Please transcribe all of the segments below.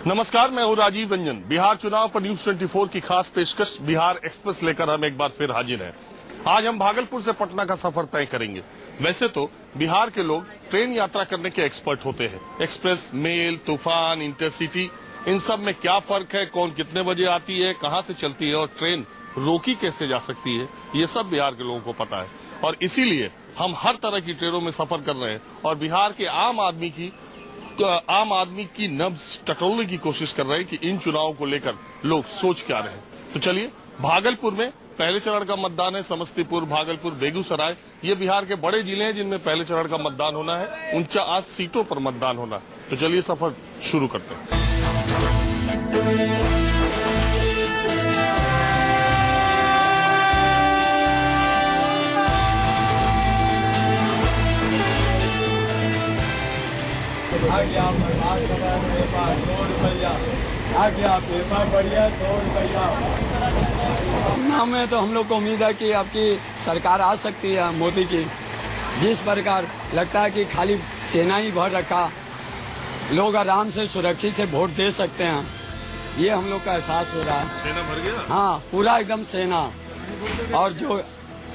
नमस्कार, मैं हूं राजीव रंजन। बिहार चुनाव पर न्यूज 24 की खास पेशकश बिहार एक्सप्रेस लेकर हम एक बार फिर हाजिर हैं। आज हम भागलपुर से पटना का सफर तय करेंगे। वैसे तो बिहार के लोग ट्रेन यात्रा करने के एक्सपर्ट होते हैं। एक्सप्रेस, मेल, तूफान, इंटरसिटी, इन सब में क्या फर्क है, कौन कितने बजे आती है, कहां से चलती है और ट्रेन रोकी कैसे जा सकती है, ये सब बिहार के लोगों को पता है। और इसीलिए हम हर तरह की ट्रेनों में सफर कर रहे हैं और बिहार के आम आदमी की नब्ज टटोलने की कोशिश कर रहे हैं कि इन चुनावों को लेकर लोग सोच क्या रहे हैं। तो चलिए, भागलपुर में पहले चरण का मतदान है। समस्तीपुर, भागलपुर, बेगूसराय, ये बिहार के बड़े जिले हैं जिनमें पहले चरण का मतदान होना है। 49 सीटों पर मतदान होना है। तो चलिए सफर शुरू करते हैं। नाम में तो हम लोग को उम्मीद है कि आपकी सरकार आ सकती है मोदी की। जिस प्रकार लगता है कि खाली सेना ही भर रखा, लोग आराम से सुरक्षित से वोट दे सकते हैं, ये हम लोग का एहसास हो रहा है। सेना भर गया? हाँ, पूरा एकदम सेना। और जो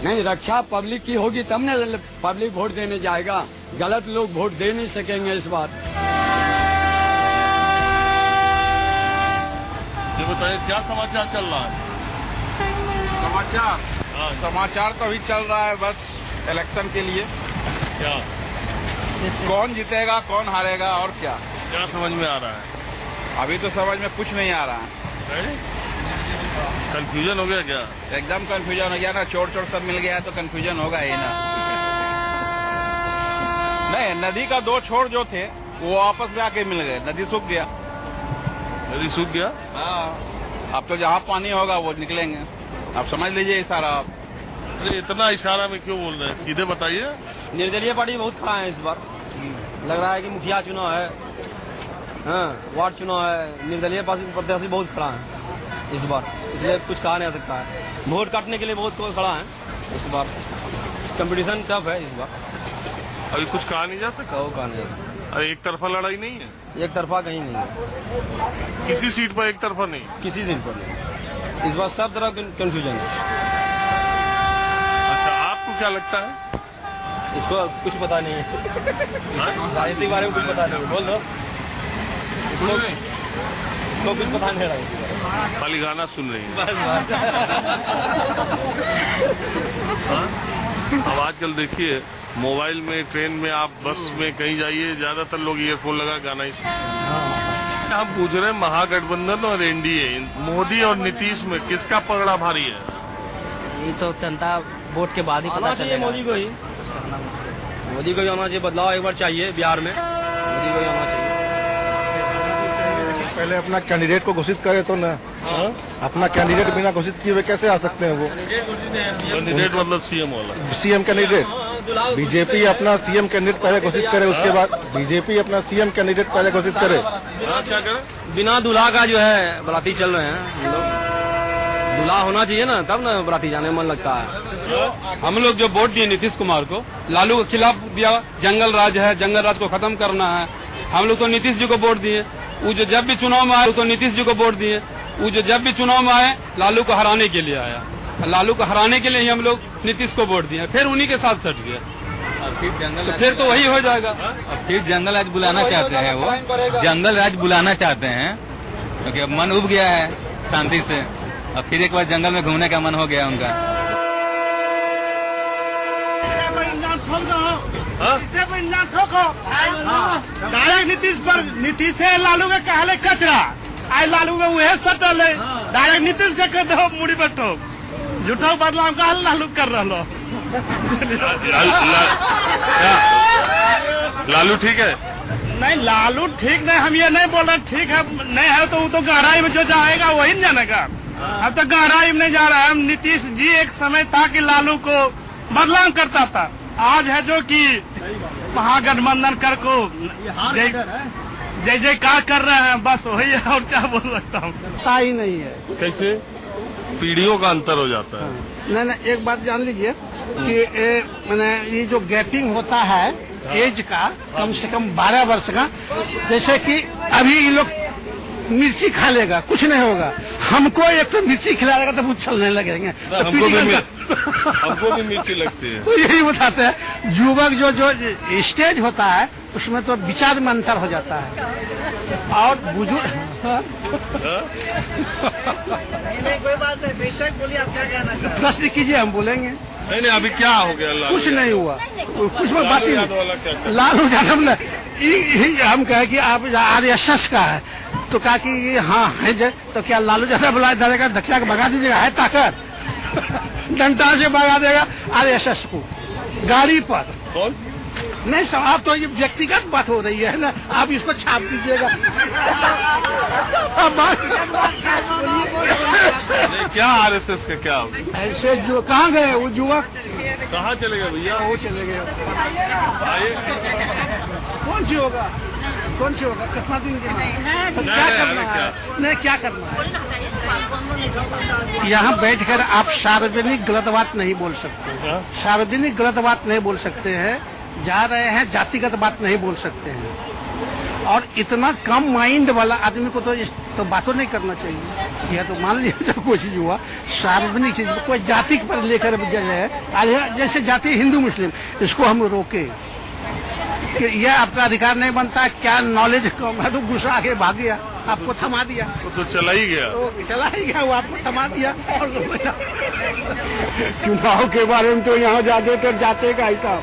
नहीं रक्षा पब्लिक की होगी तब न पब्लिक वोट देने जाएगा। गलत लोग वोट दे नहीं सकेंगे इस बार। ये बताइए, क्या समाचार चल रहा है? समाचार तो अभी चल रहा है बस इलेक्शन के लिए। क्या कौन जीतेगा, कौन हारेगा और क्या समझ में आ रहा है? अभी तो समझ में कुछ नहीं आ रहा है। कंफ्यूजन हो गया क्या? एकदम कंफ्यूजन हो गया ना। चोर चोर सब मिल गया तो कंफ्यूजन होगा ही ना। नहीं, नदी का दो छोर जो थे वो आपस में आके मिल गए, नदी सूख गया। नदी सूख गया? हाँ, अब तो जहाँ पानी होगा वो निकलेंगे। आप समझ लीजिए इशारा। आप अरे इतना इशारा में क्यों बोल रहे हैं, सीधे बताइए। निर्दलीय पार्टी बहुत खड़ा है इस बार। लग रहा है कि मुखिया चुनाव है, हाँ, वार्ड चुनाव है, निर्दलीय प्रत्याशी बहुत खड़ा है इस बार, इसलिए कुछ कहा नहीं जा सकता है। वोट काटने के लिए बहुत कोई खड़ा है इस बार। कंपटीशन टफ है इस बार। अभी कुछ कहा नहीं जा सकता? वो कहा नहीं जा सकता। अरे एक तरफा लड़ाई नहीं है? एक तरफा कहीं नहीं है, किसी सीट पर एक तरफा नहीं? किसी सीट पर नहीं। इस बार सब तरह कंफ्यूजन है। अच्छा, आपको क्या लगता है? इसको कुछ पता नहीं है, राजनीति के बारे में कुछ पता नहीं। बोल दो इसको कुछ पता नहीं है, खाली गाना सुन रही है। अब आजकल देखिए, मोबाइल में, ट्रेन में, आप बस में कहीं जाइए, ज्यादातर लोग ईयरफोन लगा गाना ही। हम पूछ रहे हैं, महागठबंधन और एनडीए, मोदी और नीतीश में किसका पगड़ा भारी है? ये तो जनता वोट के बाद ही पता चलेगा। मोदी को ही आना चाहिए। बदलाव एक बार चाहिए बिहार में, मोदी को ही आना चाहिए। पहले अपना कैंडिडेट को घोषित करे तो ना। अपना कैंडिडेट बिना घोषित किए हुए कैसे आ सकते हैं वो? कैंडिडेट मतलब सीएम वाला? CM candidate. बीजेपी अपना सीएम कैंडिडेट पहले घोषित करे, उसके बाद बीजेपी अपना सीएम कैंडिडेट पहले घोषित करे। क्या करे? बिना दूल्हा का जो है बराती चल रहे हैं। दूल्हा होना चाहिए ना, तब ना बराती जाने में मन लगता है। हम लोग जो वोट दिए नीतीश कुमार को, लालू के खिलाफ दिया। जंगल राज है, जंगल राज को खत्म करना है। हम लोग तो नीतीश जी को वोट दिए। वो जो जब भी चुनाव में आए तो नीतीश जी को वोट दिए। वो जो जब भी चुनाव में आए लालू को हराने के लिए आया। लालू को हराने के लिए ही हम लोग नीतीश को वोट दिए, फिर उन्हीं के साथ सट गया। फिर तो वही हो जाएगा। फिर जंगल राज बुलाना चाहते हैं, वो जंगल राज बुलाना चाहते हैं क्योंकि अब मन उब गया है शांति से। अब फिर एक बार जंगल में घूमने का मन हो गया उनका। डायरेक्ट नीतीश पर, नीतीश है लालू के कहले कचरा, आई लालू के वह सटल है। डायरेक्ट नीतीश के कह दो मुड़ी पर ठोक, झूठा बदलाव का लालू कर रहा। लालू ठीक है? नहीं, लालू ठीक नहीं, हम ये नहीं बोल रहे ठीक है नहीं है, तो वो तो गहराई में जो जाएगा वही न जानेगा। अब तो गहराई में नहीं जा रहा है। हम नीतीश जी एक समय था कि लालू को बदलाव करता था, आज है जो कि महागठबंधन कर को जय जयकार कर रहे हैं, बस वही है। और क्या बोल सकता हूँ, पता ही नहीं है कैसे पीढ़ियों का अंतर हो जाता है। नहीं, एक बात जान लीजिए कि मैंने ये जो गैपिंग होता है एज का कम से कम 12 वर्ष का, जैसे कि अभी ये लोग मिर्ची खा लेगा, कुछ नहीं होगा। हमको एक तो मिर्ची खिला देगा तो वो चलने लगेंगे। तो हमको भी मिर्ची लगती है। तो यही बताते हैं युवक जो स्टेज होता है उसमें तो विचार में अंतर हो जाता है और बुजुर्ग। कोई बात नहीं, बेशक बोलिए, आप क्या कहना चाहते हैं? प्रश्न कीजिए, हम बोलेंगे। नहीं अभी क्या हो गया? कुछ नहीं हुआ, कुछ में बात ही नहीं। लालू यादव ने हम कहे कि आप RSS का है तो कहा कि ये हाँ है, तो क्या लालू यादव बुलाए धरेगा, दक्षिणा के भगा दीजिएगा? है ताकत, डंडा से भगा देगा RSS को गाड़ी पर। कौन? नहीं सब, आप तो ये व्यक्तिगत बात हो रही है ना, आप इसको छाप दीजिएगा। क्या RSS का क्या? ऐसे जो कहाँ गए वो युवक? कहाँ चले गए भैया? वो चले गए। कौन सी होगा, कौन सी होगा, कितना दिन के तो क्या करना है? नहीं क्या करना है? यहाँ बैठकर आप सार्वजनिक गलत बात नहीं बोल सकते, सार्वजनिक गलत बात नहीं बोल सकते हैं। जा रहे हैं जातिगत बात नहीं बोल सकते हैं। और इतना कम माइंड वाला आदमी को तो बातों नहीं करना चाहिए। यह तो मान लिया जब कोई चीज हुआ सार्वजनिक चीज, कोई जाति पर लेकर जैसे जाति हिंदू मुस्लिम, इसको हम रोके कि यह आपका अधिकार नहीं बनता, क्या नॉलेज कम है, तो गुस्सा आके भाग गया, आपको थमा दिया। तो चला ही गया, चला ही गया, वो आपको थमा दिया। और चुनाव के बारे में तो यहाँ ज्यादातर जाते का ही था,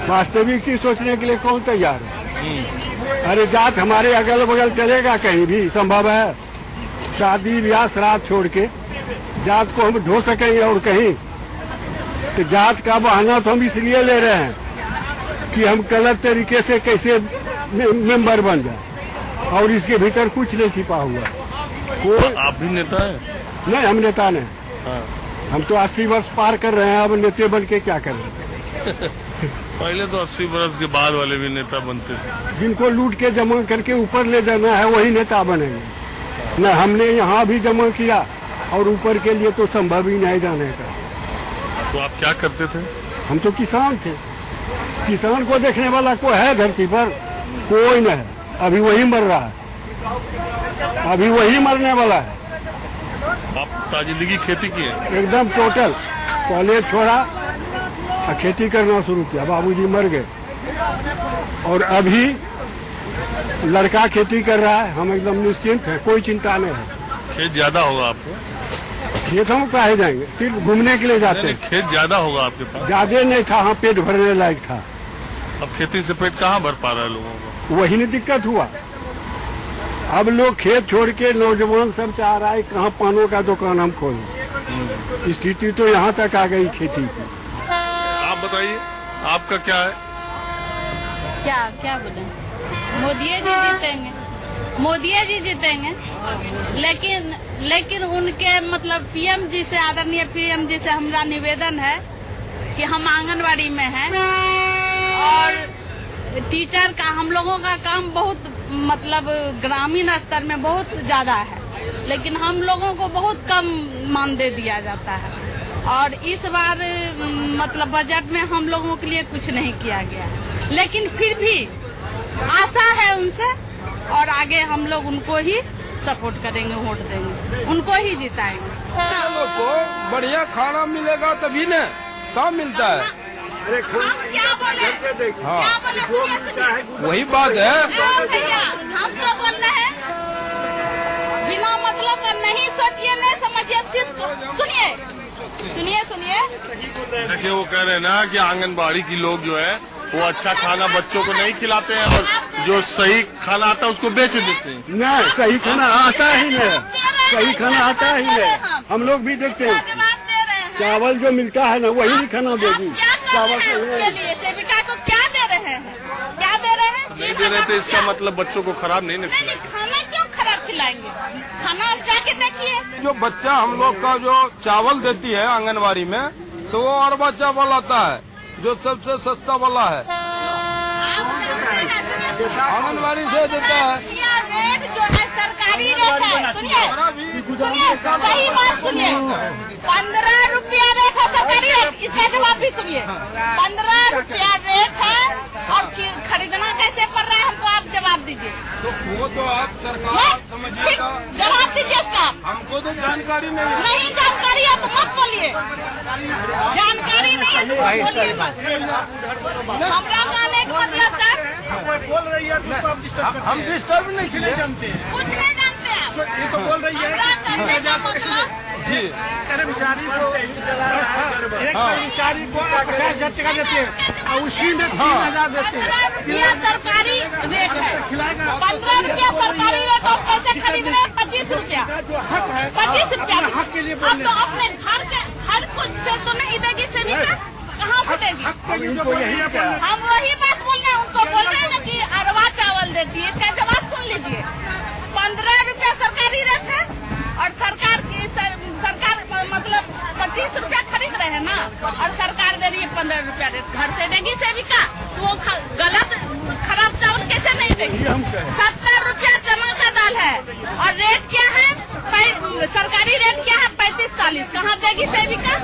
वास्तविक चीज सोचने के लिए कौन तैयार है? अरे जात हमारे अगल बगल चलेगा कहीं भी संभव है? शादी ब्याह श्राद्ध छोड़ के जात को हम ढो सकेंगे और कहीं? तो जात का बहाना तो हम इसलिए ले रहे हैं कि हम गलत तरीके से कैसे मेंबर बन जाए, और इसके भीतर कुछ नहीं छिपा हुआ। कोई आप भी नेता है? नहीं, हम नेता नहीं। हम तो 80 वर्ष पार कर रहे हैं, अब नेता बन के क्या कर रहे हैं? पहले तो 80 वर्ष के बाद वाले भी नेता बनते थे। जिनको लूट के जमा करके ऊपर ले जाना है वही नेता बनेंगे। न हमने यहाँ भी जमा किया और ऊपर के लिए तो संभव ही नहीं जाने का। तो आप क्या करते थे? हम तो किसान थे। किसान को देखने वाला कोई है धरती पर? कोई नहीं। अभी वही मर रहा है, अभी वही मरने वाला है। आप जिंदगी खेती की है? एकदम टोटल। कॉलेज छोड़ा, खेती करना शुरू किया, बाबूजी मर गए, और अभी लड़का खेती कर रहा है। हम एकदम निश्चिंत है, कोई चिंता नहीं है। खेत ज्यादा होगा आपको? खेत हम काहे जाएंगे, सिर्फ घूमने के लिए जाते हैं। खेत ज्यादा होगा आपके पास? ज्यादा नहीं था, हाँ पेट भरने लायक था। अब खेती से पेट कहाँ भर पा रहा है लोगों को? वही नहीं दिक्कत हुआ। अब लोग खेत छोड़ के, नौजवान सब चाह रहा है कहाँ पानों का दुकान हम खोलें। स्थिति तो यहाँ तक आ गई खेती की। आप बताइए, आपका क्या है? क्या क्या बोले? मोदी जी जीतेंगे, मोदी जी जीतेंगे, लेकिन उनके मतलब PM जी से, आदरणीय PM जी से हमारा निवेदन है कि हम आंगनवाड़ी में हैं और टीचर का हम लोगों का काम बहुत मतलब ग्रामीण स्तर में बहुत ज्यादा है, लेकिन हम लोगों को बहुत कम मानदेय दिया जाता है। और इस बार मतलब बजट में हम लोगों के लिए कुछ नहीं किया गया, लेकिन फिर भी आशा है उनसे, और आगे हम लोग उनको ही सपोर्ट करेंगे, वोट देंगे, उनको ही जिताएंगे। लोग को बढ़िया खाना मिलेगा तभी न, कहाँ मिलता है? अरे क्या बोले? हाँ, क्या बोले? वही बात है भैया, हम तो बोल रहे हैं बिना मतलब का नहीं सोचिए, नहीं समझिए, सिर्फ सुनिए। देखिए वो कह रहे हैं ना कि आंगनबाड़ी की लोग जो है वो अच्छा खाना बच्चों को नहीं खिलाते हैं, और जो सही खाना आता है उसको बेच देते हैं। नहीं, सही खाना आता ही नहीं, सही खाना आता ही नहीं। हम लोग भी देखते हैं, चावल जो मिलता है ना वही नहीं खाना देगी। चावल सेविका को क्या दे रहे हैं, क्या दे रहे हैं? नहीं दे रहे थे, इसका मतलब बच्चों को खराब नहीं ना नहीं, खाना क्यों खराब खिलाएंगे? खाना आप जाके देखिए। जो बच्चा हम लोग का जो चावल देती है आंगनबाड़ी में, तो वो और बच्चा वाला आता है जो सबसे सस्ता वाला है, आंगनबाड़ी से देता है। रेट जो है सरकारी रेट है, सुनिए सही बात सुनिए, 15 रुपया रेट है सरकारी रेट। इसका जवाब भी सुनिए, 15 रुपया रेट है, और खरीदना कैसे पड़ रहा है हमको, आप जवाब दीजिए। वो तो आप सरकार जानकारी नहीं है। नहीं जानकारी है तो मत बोलिए, जानकारी नहीं है तो मत बोलिए मत। हमरा कहने का मतलब सर बोल रही है हम डिस्टर्ब नहीं किए जानते हैं। कुछ नहीं जानते हैं। ये तो बोल रही है हमरा कहने का मतलब जी कर्मचारी को एक कर्मचारी को 50,000 टका देते हैं और उसी में 3,000 देते हैं। 15 रुपया सरकारी रेट है, 15 रुपया सरकारी रेट और कैसे खरीद रहे हैं 25 रुपया, 25 रुपया। हक के लिए अब तो अपने घर के हर कुछ से तो नहीं देगी सेविका, कहाँ से देगी? हम वही बात बोल रहे हैं, उनको बोल रहे हैं ना कि अरवा चावल देती है, इसका जवाब सुन लीजिए। 15 रुपया सरकारी रेट है और सरकार मतलब 25 रुपया खरीद रहे हैं ना, और सरकार दे रही है 15 रुपया रेट। घर से देगी सेविका तो वो गलत खराब चावल कैसे नहीं देगी? 70 रुपया चना का दाल है और रेट क्या है? सरकारी रेट क्या है? 35-40। कहाँ देगी सेविका?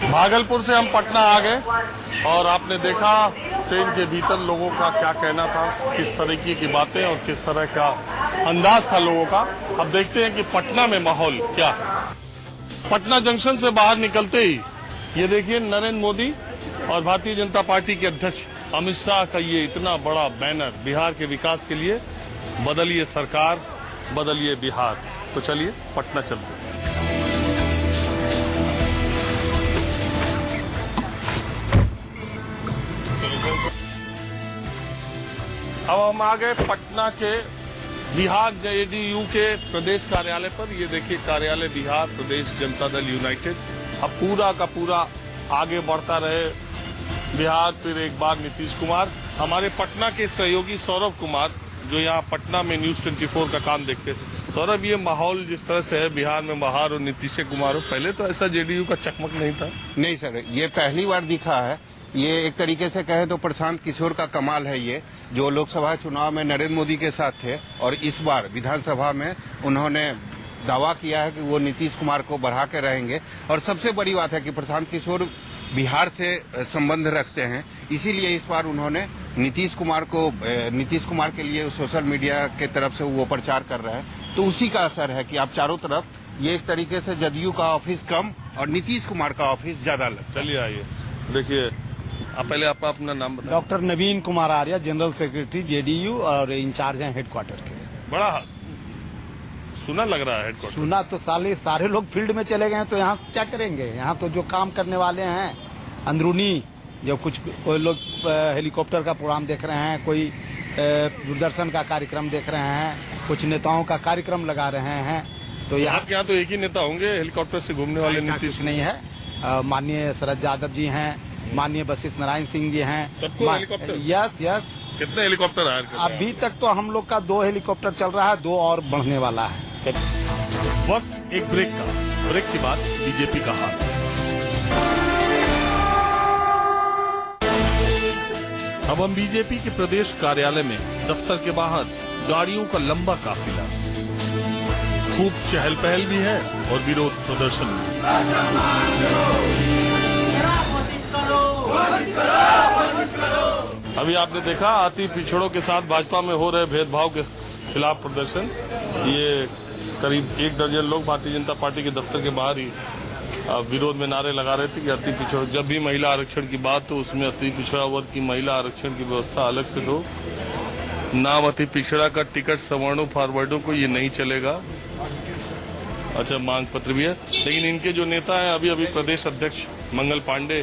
भागलपुर से हम पटना आ गए और आपने देखा ट्रेन के भीतर लोगों का क्या कहना था, किस तरीके की बातें और किस तरह का अंदाज था लोगों का। अब देखते हैं कि पटना में माहौल क्या है। पटना जंक्शन से बाहर निकलते ही ये देखिए नरेंद्र मोदी और भारतीय जनता पार्टी के अध्यक्ष अमित शाह का ये इतना बड़ा बैनर, बिहार के विकास के लिए, बदलिए सरकार बदलिए बिहार। तो चलिए पटना चलते हैं। अब हम आ गए पटना के बिहार जेडीयू के प्रदेश कार्यालय पर। ये देखिए कार्यालय बिहार प्रदेश जनता दल यूनाइटेड। अब पूरा का पूरा आगे बढ़ता रहे बिहार, फिर एक बार नीतीश कुमार। हमारे पटना के सहयोगी सौरभ कुमार जो यहाँ पटना में न्यूज 24 का काम देखते थे। सौरभ, ये माहौल जिस तरह से है बिहार में बहार और नीतीश कुमार हो, पहले तो ऐसा जेडीयू का चकमक नहीं था। नहीं सर, ये पहली बार दिखा है। ये एक तरीके से कहें तो प्रशांत किशोर का कमाल है, ये जो लोकसभा चुनाव में नरेंद्र मोदी के साथ थे और इस बार विधानसभा में उन्होंने दावा किया है कि वो नीतीश कुमार को बढ़ा के रहेंगे। और सबसे बड़ी बात है कि प्रशांत किशोर बिहार से संबंध रखते हैं, इसीलिए इस बार उन्होंने नीतीश कुमार के लिए सोशल मीडिया के तरफ से वो प्रचार कर रहे हैं। तो उसी का असर है कि आप चारों तरफ ये एक तरीके से जदयू का ऑफिस कम और नीतीश कुमार का ऑफिस ज्यादा लगता है। चलिए आइए देखिए, आप पहले आप अपना नाम बताएं। Doctor Naveen Kumar Arya, general secretary JDU और इंचार्ज हैं हेडक्वार्टर के। बड़ा सुना लग रहा है हेडक्वार्टर। सुना तो सारे लोग फील्ड में चले गए हैं, तो यहाँ क्या करेंगे? यहाँ तो जो काम करने वाले हैं अंदरूनी, जो कोई लोग हेलीकॉप्टर का प्रोग्राम देख रहे हैं, कोई दूरदर्शन का कार्यक्रम देख रहे हैं, कुछ नेताओं का कार्यक्रम लगा रहे हैं। तो यहाँ तो एक ही नेता होंगे हेलीकॉप्टर से घूमने वाले? नीतीश नहीं है, माननीय शरद यादव जी हैं, माननीय वशिष्ठ नारायण सिंह जी हैं। सबको हेलीकॉप्टर? यस। कितने हेलीकॉप्टर हायर कर रहे हैं? अभी तक तो हम लोग का 2 हेलीकॉप्टर चल रहा है, 2 और बढ़ने वाला है। वक्त एक ब्रेक का, ब्रेक के बाद बीजेपी का हाल। अब हम बीजेपी के प्रदेश कार्यालय में दफ्तर के बाहर गाड़ियों का लंबा काफिला, खूब चहल पहल भी है और विरोध प्रदर्शन भी। अभी आपने देखा अति पिछड़ों के साथ भाजपा में हो रहे भेदभाव के खिलाफ प्रदर्शन। ये करीब 1 दर्जन लोग भारतीय जनता पार्टी के दफ्तर के बाहर ही विरोध में नारे लगा रहे थे कि अति पिछड़ा, जब भी महिला आरक्षण की बात हो उसमें अति पिछड़ा वर्ग की महिला आरक्षण की व्यवस्था अलग से दो। नाम अति पिछड़ा का टिकट सवर्णों फॉरवर्डों को ये नहीं चलेगा। अच्छा, मांग पत्र भी है। लेकिन इनके जो नेता हैं, अभी प्रदेश अध्यक्ष मंगल पांडे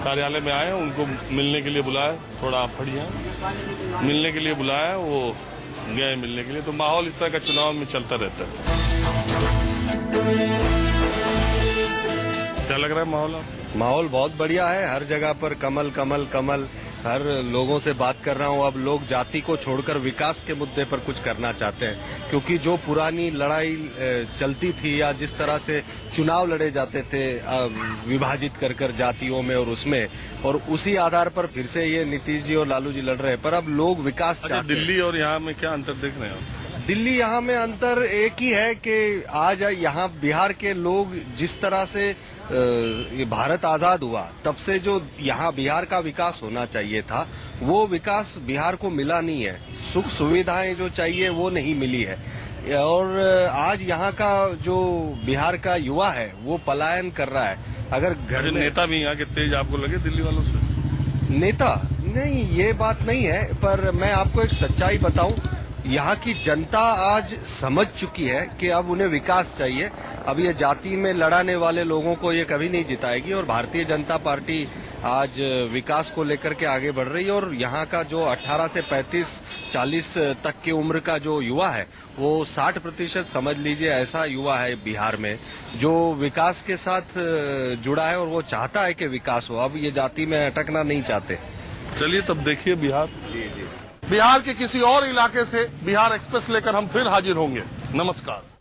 कार्यालय में आए, उनको मिलने के लिए बुलाया, थोड़ा आप बढ़िया मिलने के लिए बुलाया, वो गए मिलने के लिए। तो माहौल इस तरह का चुनाव में चलता रहता है। क्या लग रहा है माहौल? माहौल बहुत बढ़िया है, हर जगह पर कमल कमल कमल। हर लोगों से बात कर रहा हूँ, अब लोग जाति को छोड़कर विकास के मुद्दे पर कुछ करना चाहते हैं, क्योंकि जो पुरानी लड़ाई चलती थी या जिस तरह से चुनाव लड़े जाते थे विभाजित कर कर जातियों में और उसमें, और उसी आधार पर फिर से ये नीतीश जी और लालू जी लड़ रहे हैं। पर अब लोग विकास चाहते हैं। दिल्ली और यहाँ में क्या अंतर देख रहे हैं? दिल्ली यहाँ में अंतर एक ही है कि आज यहाँ बिहार के लोग जिस तरह से ये भारत आजाद हुआ तब से जो यहाँ बिहार का विकास होना चाहिए था वो विकास बिहार को मिला नहीं है। सुख सुविधाएं जो चाहिए वो नहीं मिली है और आज यहाँ का जो बिहार का युवा है वो पलायन कर रहा है। अगर घर में नेता भी यहाँ के तेज आपको लगे दिल्ली वालों से? नेता नहीं, ये बात नहीं है, पर मैं आपको एक सच्चाई बताऊं, यहाँ की जनता आज समझ चुकी है कि अब उन्हें विकास चाहिए। अब ये जाति में लड़ाने वाले लोगों को ये कभी नहीं जिताएगी और भारतीय जनता पार्टी आज विकास को लेकर के आगे बढ़ रही है। और यहाँ का जो 18 से 35-40 तक की उम्र का जो युवा है वो 60% समझ लीजिए ऐसा युवा है बिहार में जो विकास के साथ जुड़ा है और वो चाहता है कि विकास हो। अब ये जाति में अटकना नहीं चाहते। चलिए तब देखिए बिहार। बिहार के किसी और इलाके से बिहार एक्सप्रेस लेकर हम फिर हाजिर होंगे। नमस्कार।